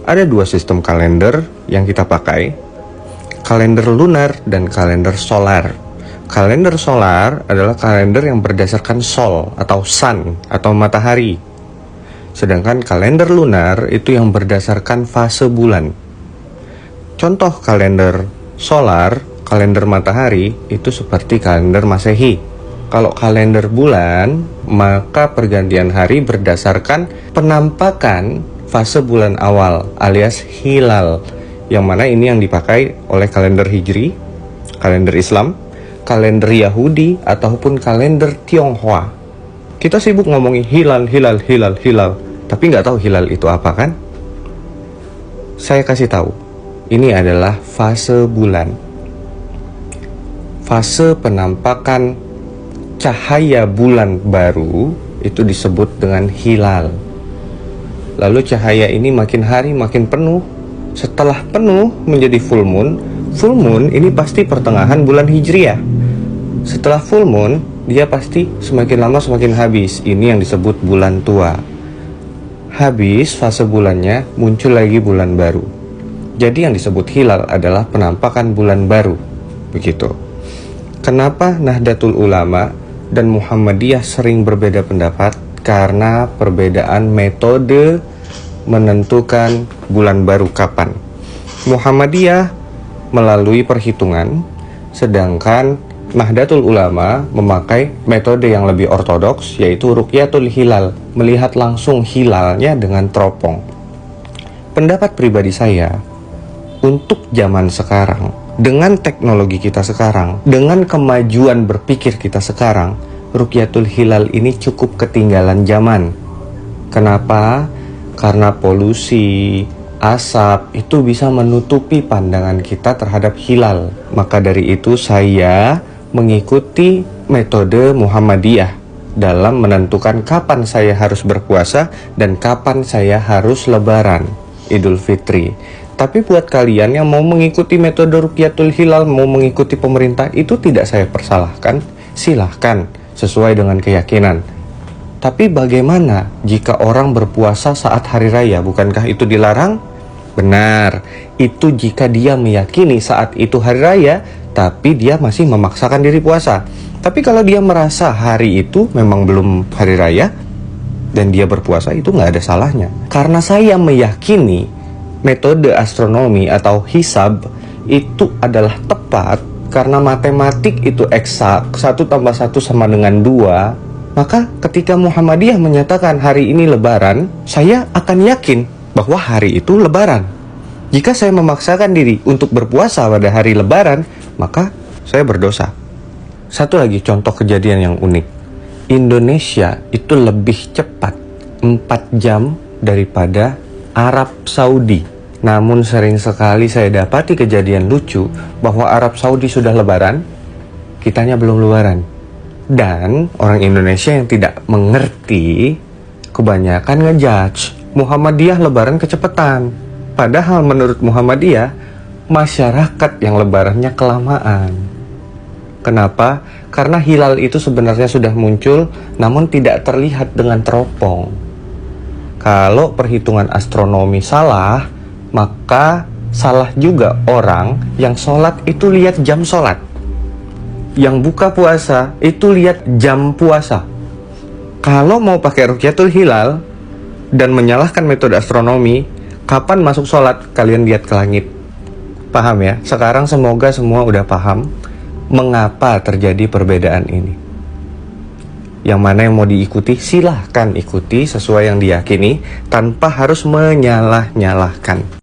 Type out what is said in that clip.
Ada dua sistem kalender yang kita pakai, kalender lunar dan kalender solar. Kalender solar adalah kalender yang berdasarkan sol atau sun atau matahari. Sedangkan kalender lunar itu yang berdasarkan fase bulan. Contoh kalender solar, kalender matahari itu seperti kalender Masehi. Kalau kalender bulan, maka pergantian hari berdasarkan penampakan fase bulan awal alias hilal. Yang mana ini yang dipakai oleh kalender Hijri, kalender Islam, kalender Yahudi, ataupun kalender Tionghoa. Kita sibuk ngomongin hilal, tapi nggak tahu hilal itu apa kan? Saya kasih tahu, ini adalah fase bulan. Fase penampakan cahaya bulan baru itu disebut dengan hilal. Lalu cahaya ini makin hari makin penuh. Setelah penuh menjadi full moon. Full moon ini pasti pertengahan bulan Hijriah. Setelah full moon, dia pasti semakin lama semakin habis. Ini yang disebut bulan tua. Habis fase bulannya, muncul lagi bulan baru. Jadi yang disebut hilal adalah penampakan bulan baru. Begitu. Kenapa Nahdlatul Ulama dan Muhammadiyah sering berbeda pendapat? Karena perbedaan metode menentukan bulan baru kapan. Muhammadiyah melalui perhitungan, sedangkan Nahdlatul Ulama memakai metode yang lebih ortodoks, yaitu Ruqyatul Hilal, melihat langsung hilalnya dengan teropong. Pendapat pribadi saya, untuk zaman sekarang, dengan teknologi kita sekarang, dengan kemajuan berpikir kita sekarang, Ruqyatul Hilal ini cukup ketinggalan zaman. Kenapa? Karena polusi, asap itu bisa menutupi pandangan kita terhadap hilal. Maka dari itu saya mengikuti metode Muhammadiyah dalam menentukan kapan saya harus berpuasa dan kapan saya harus lebaran Idul Fitri. Tapi buat kalian yang mau mengikuti metode Ruqyatul Hilal, mau mengikuti pemerintah, itu tidak saya persalahkan. Silahkan, sesuai dengan keyakinan. Tapi bagaimana jika orang berpuasa saat hari raya? Bukankah itu dilarang? Benar, itu jika dia meyakini saat itu hari raya, tapi dia masih memaksakan diri puasa. Tapi kalau dia merasa hari itu memang belum hari raya, dan dia berpuasa, itu nggak ada salahnya. Karena saya meyakini metode astronomi atau hisab itu adalah tepat, karena matematik itu eksak, 1 tambah 1 sama dengan 2. Maka ketika Muhammadiyah menyatakan hari ini lebaran, saya akan yakin bahwa hari itu lebaran. Jika saya memaksakan diri untuk berpuasa pada hari lebaran, maka saya berdosa. Satu lagi contoh kejadian yang unik. Indonesia itu lebih cepat 4 jam daripada Arab Saudi. Namun sering sekali saya dapati kejadian lucu bahwa Arab Saudi sudah lebaran, kitanya belum lebaran. Dan orang Indonesia yang tidak mengerti kebanyakan ngejudge Muhammadiyah lebaran kecepatan. Padahal menurut Muhammadiyah, masyarakat yang lebarannya kelamaan. Kenapa? Karena hilal itu sebenarnya sudah muncul, namun tidak terlihat dengan teropong. Kalau perhitungan astronomi salah, maka salah juga orang yang sholat itu lihat jam sholat. Yang buka puasa itu lihat jam puasa. Kalau mau pakai Ruqyatul Hilal dan menyalahkan metode astronomi, kapan masuk sholat kalian lihat ke langit. Paham ya? Sekarang semoga semua udah paham mengapa terjadi perbedaan ini. Yang mana yang mau diikuti, silahkan ikuti sesuai yang diyakini tanpa harus menyalah-nyalahkan.